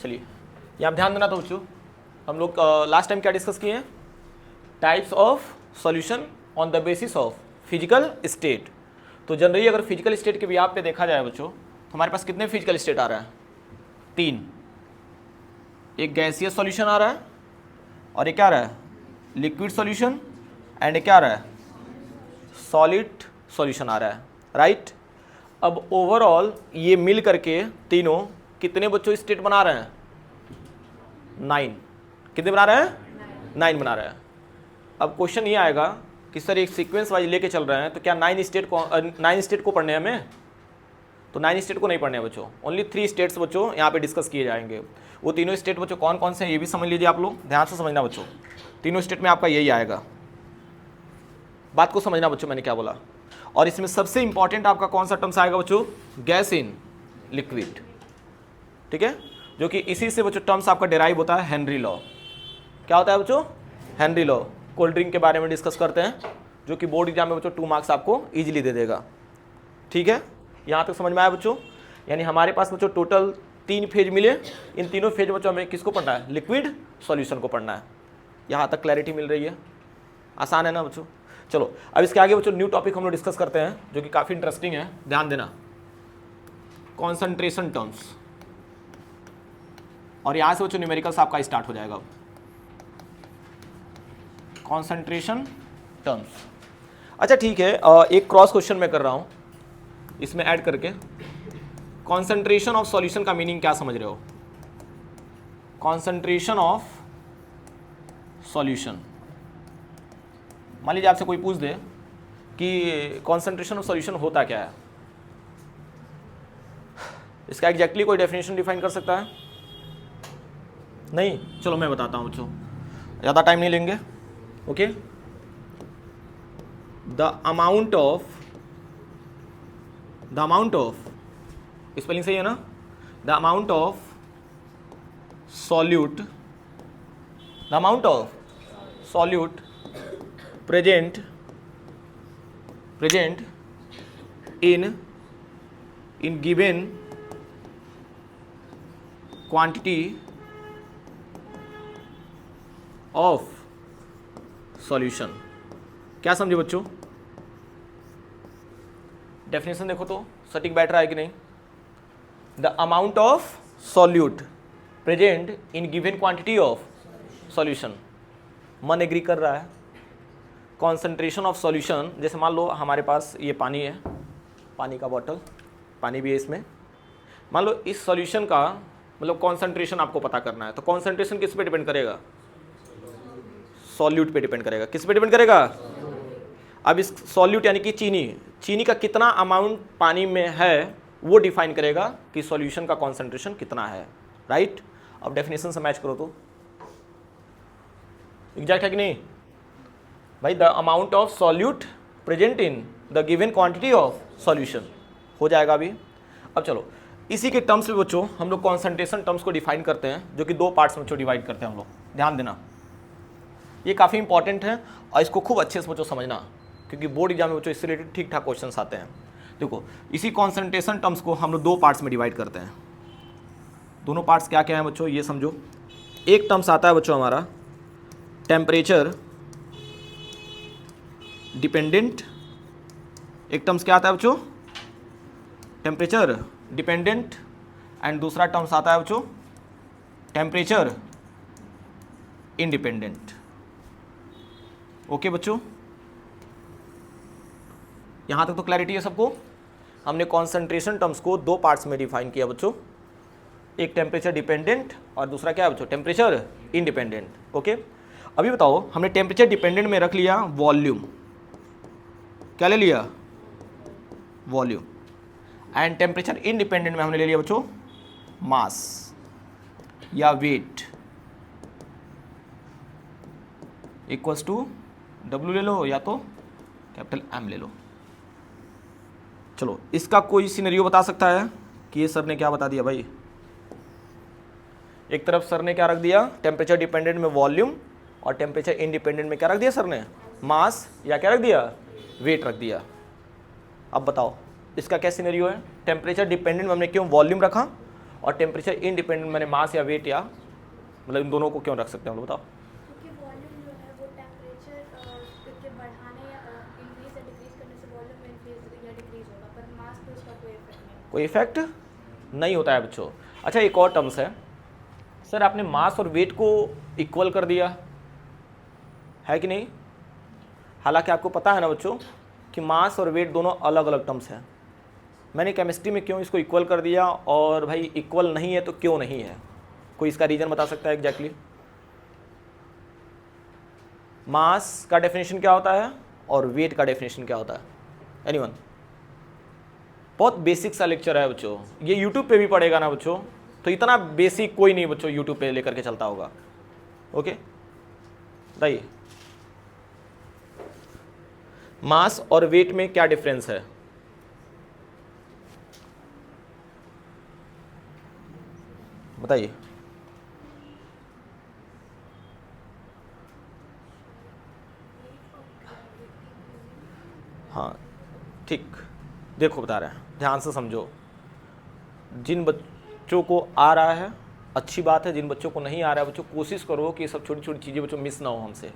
चलिए यहाँ ध्यान देना था बच्चों, हम लोग लास्ट टाइम क्या डिस्कस किए हैं, types of solution on the basis of physical state. तो जनरली अगर फिजिकल स्टेट के बिहाफ पे देखा जाए बच्चों, तो हमारे पास कितने फिजिकल स्टेट आ रहा है, 3। एक गैसियस सॉल्यूशन आ रहा है, और एक क्या आ रहा है, लिक्विड सॉल्यूशन, एंड एक क्या आ रहा है, सॉलिड सॉल्यूशन आ रहा है, राइट। अब ओवरऑल ये मिल करके तीनों कितने बच्चों स्टेट बना रहे हैं, 9। कितने बना रहे हैं, 9 बना रहे हैं। अब क्वेश्चन ये आएगा कि सर एक सीक्वेंस वाइज लेके चल रहे हैं, तो क्या 9 स्टेट को पढ़ने हैं हमें, तो 9 स्टेट को नहीं पढ़ने हैं बच्चों, ओनली 3 स्टेट्स बच्चों यहाँ पे डिस्कस किए जाएंगे। वो तीनों स्टेट बच्चों कौन कौन से हैं ये भी समझ लीजिए, आप लोग ध्यान से समझना बच्चों। तीनों स्टेट में आपका यही आएगा, बात को समझना बच्चों मैंने क्या बोला। और इसमें सबसे इंपॉर्टेंट आपका कौन सा टर्म्स आएगा बच्चों, गैस इन लिक्विड, ठीक है, जो कि इसी से बच्चों टर्म्स आपका डेराइव होता है हेनरी लॉ। क्या होता है बच्चों, हेनरी लॉ। कोल्ड ड्रिंक के बारे में डिस्कस करते हैं, जो कि बोर्ड एग्जाम में बच्चों 2 मार्क्स आपको इजीली दे देगा, ठीक है। यहाँ तक समझ में आया बच्चों, यानी हमारे पास बच्चों टोटल 3 फेज मिले, इन तीनों फेज बच्चों हमें किसको पढ़ना है, लिक्विड सॉल्यूशन को पढ़ना है। यहाँ तक क्लैरिटी मिल रही है, आसान है ना बच्चों। चलो अब इसके आगे बच्चों न्यू टॉपिक हम लोग डिस्कस करते हैं, जो कि काफ़ी इंटरेस्टिंग है, ध्यान देना, कॉन्सेंट्रेशन टर्म्स। और यहाँ से बच्चों न्यूमेरिकल्स आपका स्टार्ट हो जाएगा, कॉन्सेंट्रेशन टर्म्स। अच्छा ठीक है, एक क्रॉस क्वेश्चन मैं कर रहा हूँ इसमें ऐड करके, कॉन्सेंट्रेशन ऑफ सॉल्यूशन का मीनिंग क्या समझ रहे हो, कॉन्सेंट्रेशन ऑफ सॉल्यूशन। मान लीजिए आपसे कोई पूछ दे कि कॉन्सेंट्रेशन ऑफ सॉल्यूशन होता क्या है, इसका एग्जैक्टली कोई डेफिनेशन डिफाइन कर सकता है, नहीं, चलो मैं बताता हूँ बच्चों, ज़्यादा टाइम नहीं लेंगे, okay. The amount of spelling सही है ना, the amount of solute present in given quantity of solution। क्या समझे बच्चों, डेफिनेशन देखो तो सटीक बैठ रहा है कि नहीं। The amount of solute present in given quantity of solution, मन एग्री कर रहा है। कॉन्सेंट्रेशन ऑफ सॉल्यूशन, जैसे मान लो हमारे पास ये पानी है, पानी का बॉटल, पानी भी है इसमें, मान लो इस सॉल्यूशन का मतलब कॉन्सेंट्रेशन आपको पता करना है, तो कॉन्सेंट्रेशन किस पे डिपेंड करेगा, सॉल्यूट पे डिपेंड करेगा। किस पे डिपेंड करेगा, अब इस सॉल्यूट यानी कि चीनी का कितना अमाउंट पानी में है वो डिफाइन करेगा कि सॉल्यूशन का कॉन्सेंट्रेशन कितना है, राइट। अब डेफिनेशन से मैच करो तो एग्जैक्ट है कि नहीं भाई, the amount of solute present in the given quantity of solution हो जाएगा अभी। अब चलो इसी के टर्म्स में बच्चों हम लोग कॉन्सेंट्रेशन टर्म्स को डिफाइन करते हैं, जो कि 2 पार्ट्स में बच्चों डिवाइड करते हैं हम लोग, ध्यान देना, ये काफ़ी इंपॉर्टेंट है और इसको खूब अच्छे से बच्चों समझना, क्योंकि बोर्ड एग्जाम में बच्चों इससे रिलेटेड ठीक ठाक क्वेश्चंस आते हैं। देखो इसी कॉन्सेंट्रेशन टर्म्स को हम लोग 2 पार्ट्स में डिवाइड करते हैं। दोनों पार्ट्स क्या क्या हैं बच्चों ये समझो। एक टर्म्स आता है बच्चों हमारा टेम्परेचर डिपेंडेंट, एक टर्म्स क्या आता है बच्चों, टेम्परेचर डिपेंडेंट, एंड दूसरा टर्म्स आता है बच्चों टेम्परेचर इंडिपेंडेंट। ओके बच्चों, यहां तक तो क्लैरिटी है सबको। हमने कॉन्सेंट्रेशन टर्म्स को 2 पार्ट्स में डिफाइन किया बच्चों, एक टेम्परेचर डिपेंडेंट और दूसरा क्या है बच्चों, टेम्परेचर इंडिपेंडेंट। ओके, अभी बताओ हमने टेम्परेचर डिपेंडेंट में रख लिया वॉल्यूम, क्या ले लिया, वॉल्यूम, एंड टेम्परेचर इंडिपेंडेंट में हमने ले लिया बच्चों मास या वेट, इक्वल्स टू W ले लो या तो कैपिटल M ले लो। चलो इसका कोई सिनेरियो बता सकता है कि ये सर ने क्या बता दिया भाई, एक तरफ सर ने क्या रख दिया, टेम्परेचर डिपेंडेंट में वॉल्यूम, और टेम्परेचर इंडिपेंडेंट में क्या रख दिया सर ने, मास या क्या रख दिया, वेट रख दिया। अब बताओ इसका क्या सिनेरियो है, टेम्परेचर डिपेंडेंट में हमने क्यों वॉल्यूम रखा, और टेम्परेचर इंडिपेंडेंट मैंने मास या वेट या मतलब इन दोनों को क्यों रख सकते हैं हम लोग बताओ? क्योंकि वॉल्यूम जो है वो टेम्परेचर के बढ़ाने या इंक्रीज या डिक्रीज करने से वॉल्यूम में इंक्रीज या डिक्रीज होगा, पर मास पे उसका कोई इफेक्ट नहीं। कोई इफेक्ट नहीं होता है बच्चों। अच्छा एक और टर्म्स है, सर आपने मास और वेट को इक्वल कर दिया है कि नहीं? हालांकि आपको पता है ना बच्चों कि मास और वेट दोनों अलग अलग टर्म्स हैं। मैंने केमिस्ट्री में क्यों इसको इक्वल कर दिया, और भाई इक्वल नहीं है तो क्यों नहीं है? कोई इसका रीजन बता सकता है एग्जैक्टली? मास का डेफिनेशन क्या होता है और वेट का डेफिनेशन क्या होता है? एनीवन? बहुत बेसिक सा लेक्चर है बच्चों, ये यूट्यूब पे भी पढ़ेगा ना बच्चों, तो इतना बेसिक कोई नहीं बच्चों यूट्यूब पे लेकर के चलता होगा। ओके बताइए, मास और वेट में क्या डिफरेंस है? बताइए। हाँ ठीक, देखो बता रहे हैं, ध्यान से समझो। जिन बच्चों को आ रहा है अच्छी बात है, जिन बच्चों को नहीं आ रहा है बच्चों कोशिश करो कि ये सब छोटी छोटी चीज़ें बच्चों मिस ना हो हमसे।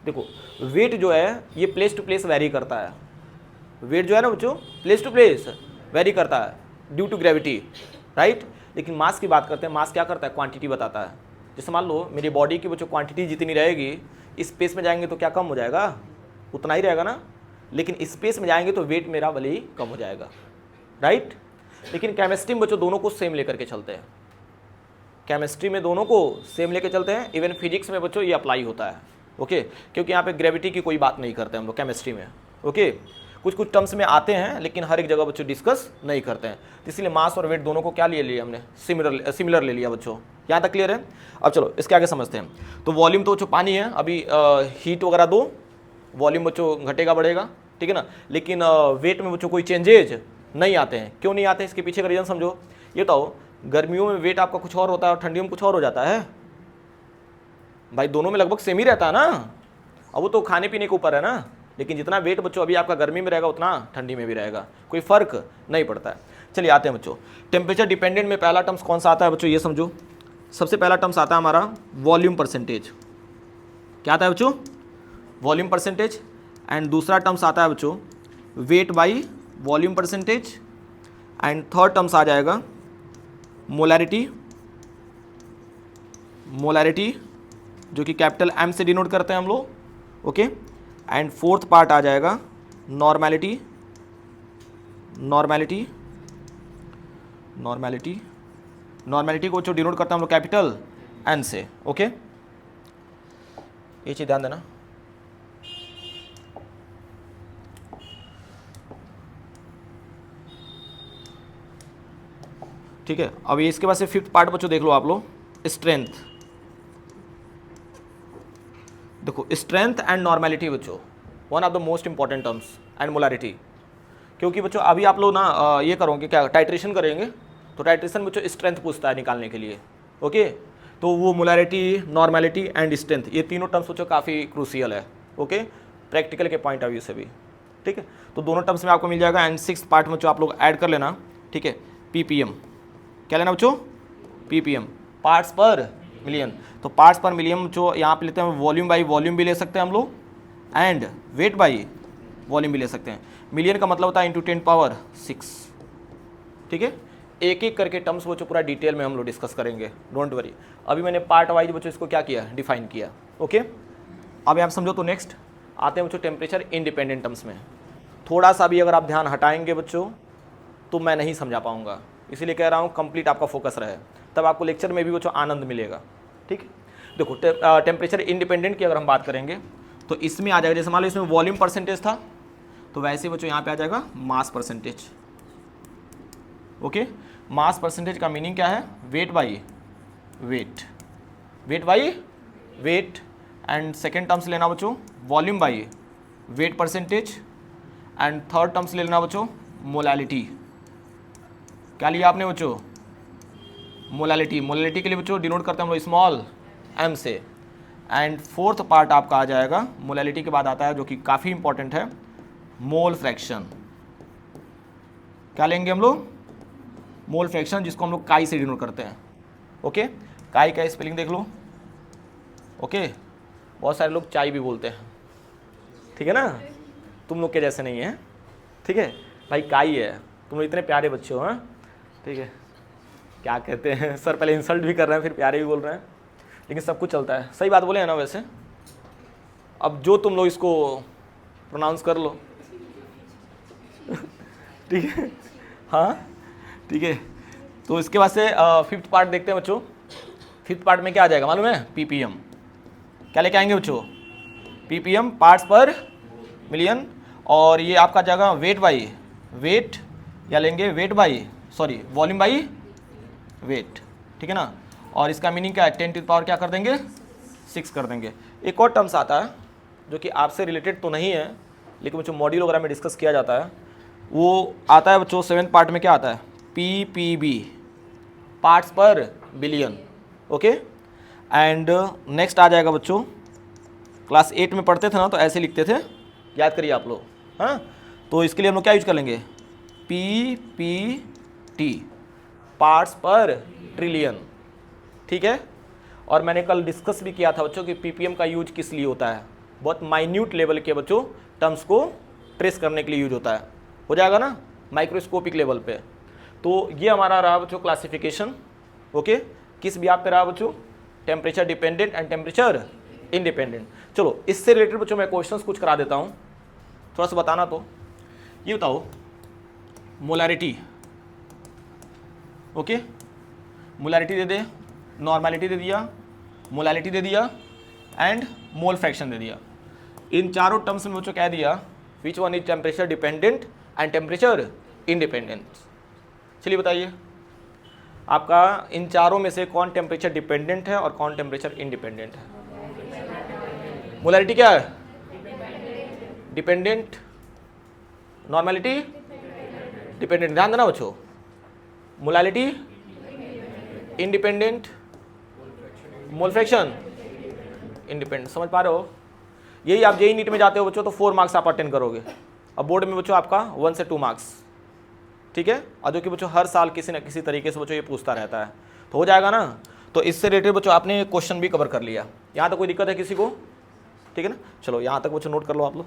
देखो वेट जो है ये प्लेस टू प्लेस वेरी करता है। वेट जो है ना बच्चों प्लेस टू प्लेस वेरी करता है ड्यू टू ग्रेविटी, राइट। लेकिन मास की बात करते हैं, मास क्या करता है? क्वांटिटी बताता है। जैसे मान लो मेरी बॉडी की बच्चों क्वांटिटी जितनी रहेगी, स्पेस में जाएंगे तो क्या कम हो जाएगा? उतना ही रहेगा ना। लेकिन स्पेस में जाएंगे तो वेट मेरा भले ही कम हो जाएगा, राइट। लेकिन केमिस्ट्री में बच्चों दोनों को सेम लेकर के चलते हैं। केमिस्ट्री में दोनों को सेम लेकर चलते हैं। इवन फिजिक्स में बच्चों ये अप्लाई होता है, ओके। क्योंकि यहाँ पे ग्रेविटी की कोई बात नहीं करते हम लोग केमिस्ट्री में, ओके। कुछ कुछ टर्म्स में आते हैं लेकिन हर एक जगह बच्चों डिस्कस नहीं करते हैं। तो इसलिए मास और वेट दोनों को क्या ले लिया हमने? सिमिलर ले लिया बच्चों। यहाँ तक क्लियर है? अब चलो इसके आगे समझते हैं। तो वॉल्यूम तो बच्चों पानी है, अभी हीट वगैरह दो, वॉल्यूम बच्चों घटेगा बढ़ेगा, ठीक है ना। लेकिन वेट में बच्चों कोई चेंजेज नहीं आते हैं। क्यों नहीं आते हैं? इसके पीछे का रीजन समझो। ये बताओ, गर्मियों में वेट आपका कुछ और होता है और ठंडियों में कुछ और हो जाता है भाई, दोनों में लगभग सेम ही रहता है ना। अब वो तो खाने पीने के ऊपर है ना। लेकिन जितना वेट बच्चों अभी आपका गर्मी में रहेगा उतना ठंडी में भी रहेगा, कोई फर्क नहीं पड़ता है। चलिए आते हैं बच्चों, टेम्परेचर डिपेंडेंट में पहला टर्म्स कौन सा आता है बच्चों? ये समझो, सबसे पहला टर्म्स आता है हमारा वॉल्यूम परसेंटेज। क्या आता है बच्चों? Volume percentage. एंड दूसरा टर्म्स आता है बच्चों weight by volume percentage. And third terms आ जाएगा मोलैरिटी, मोलैरिटी जो कि कैपिटल एम से डिनोट करते हैं हम लोग, ओके। एंड फोर्थ पार्ट आ जाएगा नॉर्मैलिटी, नॉर्मैलिटी, नॉर्मैलिटी, नॉर्मैलिटी को जो डिनोट करते हैं हम लोग कैपिटल एन से, ओके। ये चीज़ ध्यान देना। ठीक है, अब ये इसके बाद से फिफ्थ पार्ट बच्चों देख लो आप लोग, स्ट्रेंथ। देखो स्ट्रेंथ एंड नॉर्मैलिटी बच्चों one of the most important terms, and molarity. क्योंकि बच्चों अभी आप लोग ना ये करोगे क्या, टाइट्रेशन करेंगे, तो टाइट्रेशन बच्चों स्ट्रेंथ पूछता है निकालने के लिए, ओके। तो वो मोलैरिटी, नॉर्मैलिटी एंड स्ट्रेंथ, ये तीनों टर्म्स बच्चों काफ़ी क्रूशियल है, ओके, प्रैक्टिकल के पॉइंट ऑफ व्यू से भी, ठीक है। तो दोनों टर्म्स में आपको मिल जाएगा। एंड सिक्स पार्ट में जो आप लोग ऐड कर लेना, ठीक है, पीपीएम। क्या लेना बच्चों? पीपीएम, पार्ट्स पर मिलियन। तो पार्ट्स पर मिलियन जो यहाँ पे लेते हैं, वॉल्यूम बाई वॉल्यूम भी ले सकते हैं हम लोग, एंड वेट बाई वॉल्यूम भी ले सकते हैं। मिलियन का मतलब होता है इंटू 10⁶, ठीक है। एक एक करके टर्म्स बच्चों पूरा डिटेल में हम लोग डिस्कस करेंगे, डोंट वरी। अभी मैंने पार्ट वाइज बच्चों इसको क्या किया, डिफाइन किया, ओके। अब आप समझो। तो नेक्स्ट आते हैं बच्चों टेम्परेचर इंडिपेंडेंट टर्म्स में। थोड़ा सा भी अगर आप ध्यान हटाएंगे बच्चों तो मैं नहीं समझा पाऊंगा, इसीलिए कह रहा हूँ कंप्लीट आपका फोकस रहे, तब आपको लेक्चर में भी बच्चों आनंद मिलेगा, ठीक है। देखो टेम्परेचर इंडिपेंडेंट की अगर हम बात करेंगे तो इसमें आ जाएगा, जैसे मान लो इसमें वॉल्यूम परसेंटेज था, तो वैसे बच्चों यहाँ पे आ जाएगा mass percentage, okay. Mass percentage का मीनिंग क्या है? Weight by wait, weight by wait. And second terms लेना बच्चों volume by wait percentage. And third terms ले लेना बच्चों मोलैलिटी। क्या लिया आपने बच्चों? मोलैलिटी। मोलैलिटी के लिए बच्चों डिनोट करते हैं हम लोग स्मॉल एम से। एंड फोर्थ पार्ट आपका आ जाएगा, मोलैलिटी के बाद आता है जो कि काफ़ी इंपॉर्टेंट है, मोल फ्रैक्शन। क्या लेंगे हम लोग? मोल फ्रैक्शन, जिसको हम लोग काई से डिनोट करते हैं। ओके, काई का स्पेलिंग देख लो। ओके, बहुत सारे लोग चाय भी बोलते हैं, ठीक है ना, तुम लोग के जैसे नहीं है, ठीक है भाई, काई है, तुम लोग इतने प्यारे बच्चे हो, हाँ ठीक है। क्या कहते हैं सर, पहले इंसल्ट भी कर रहे हैं फिर प्यारे भी बोल रहे हैं, लेकिन सब कुछ चलता है, सही बात बोले हैं ना वैसे। अब जो तुम लोग इसको प्रोनाउंस कर लो, ठीक है, हाँ ठीक है। तो इसके बाद से फिफ्थ पार्ट देखते हैं बच्चों। फिफ्थ पार्ट में क्या आ जाएगा मालूम है, पीपीएम। क्या लेके आएंगे बच्चों, पीपीएम, पार्ट्स पर मिलियन, और ये आपका जाएगा वेट बाई वेट, या लेंगे weight by sorry volume by wait, ठीक है ना। और इसका मीनिंग क्या है, 10 टू द पावर क्या कर देंगे, 6 कर देंगे। एक और टर्म्स आता है जो कि आपसे रिलेटेड तो नहीं है, लेकिन बच्चों मॉड्यूल वगैरह में डिस्कस किया जाता है, वो आता है बच्चों 7th पार्ट में। क्या आता है, PPB, parts per billion. Okay, and next आ जाएगा बच्चों, क्लास 8 में पढ़ते थे ना, तो ऐसे लिखते थे, याद करिए आप लोग, हाँ। तो इसके लिए हम लोग क्या यूज कर लेंगे, पीपीटी, पार्ट्स पर ट्रिलियन, ठीक है। और मैंने कल डिस्कस भी किया था बच्चों कि पीपीएम का यूज किस लिए होता है, बहुत माइन्यूट लेवल के बच्चों टर्म्स को ट्रेस करने के लिए यूज होता है, हो जाएगा ना, माइक्रोस्कोपिक लेवल पे। तो ये हमारा रहा बच्चों क्लासिफिकेशन। ओके, किस भी आप पे रहा बच्चों, temperature dependent and temperature independent. चलो इससे रिलेटेड बच्चों मैं क्वेश्चंस कुछ करा देता हूँ, थोड़ा सा बताना। तो ये बताओ, मोलैरिटी, ओके, मोलैरिटी दे दे, नॉर्मैलिटी दे दिया, मोलैलिटी दे दिया एंड मोल फ्रैक्शन दे दिया। इन चारों टर्म्स में बच्चों कह दिया which one is temperature dependent and temperature independent. चलिए बताइए आपका इन चारों में से कौन टेम्परेचर डिपेंडेंट है और कौन टेम्परेचर इंडिपेंडेंट है। मोलैरिटी क्या है, डिपेंडेंट, नॉर्मैलिटी डिपेंडेंट, ध्यान देना बच्चों, molality independent, mole fraction independent. समझ पा रहे हो, यही आप जेईई नीट में जाते हो बच्चों तो 4 मार्क्स आप अटेंड करोगे, अब बोर्ड में बच्चों आपका 1 से 2 मार्क्स, ठीक है। और जो कि बच्चों हर साल किसी न किसी तरीके से बच्चों ये पूछता रहता है, तो हो जाएगा ना। तो इससे रिलेटेड बच्चों आपने क्वेश्चन भी कवर कर लिया, यहाँ तक कोई दिक्कत है किसी को, ठीक है ना। चलो यहाँ तक बच्चों नोट कर लो आप लोग।